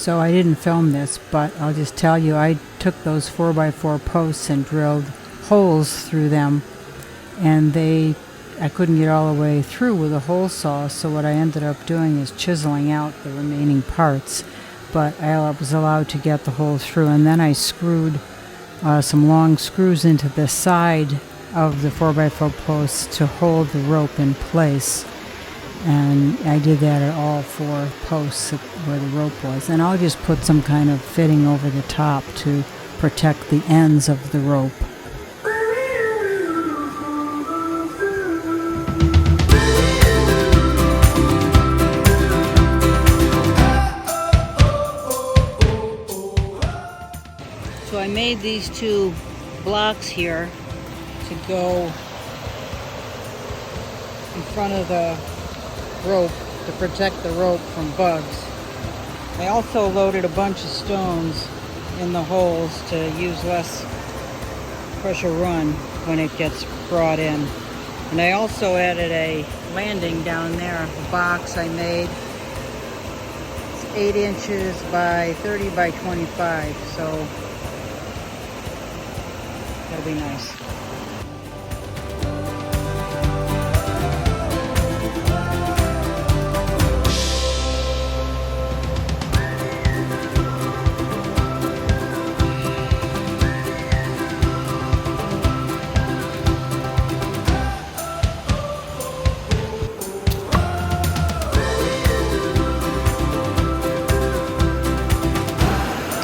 So I didn't film this, but I'll just tell you, I took those 4x4 posts and drilled holes through them, and I couldn't get all the way through with a hole saw, so what I ended up doing is chiseling out the remaining parts. But I was allowed to get the hole through, and then I screwed some long screws into the side of the 4x4 posts to hold the rope in place. And I did that at all 4 posts where the rope was. And I'll just put some kind of fitting over the top to protect the ends of the rope. So I made these 2 blocks here to go in front of the rope to protect the rope from bugs. I also loaded a bunch of stones in the holes to use less pressure run when it gets brought in. And I also added a landing down there, a box I made. It's 8 inches by 30 by 25, so that'll be nice.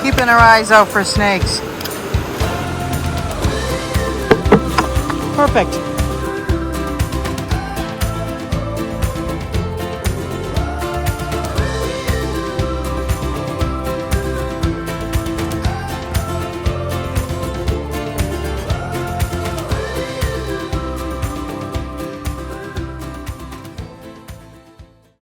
Keeping our eyes out for snakes. Perfect.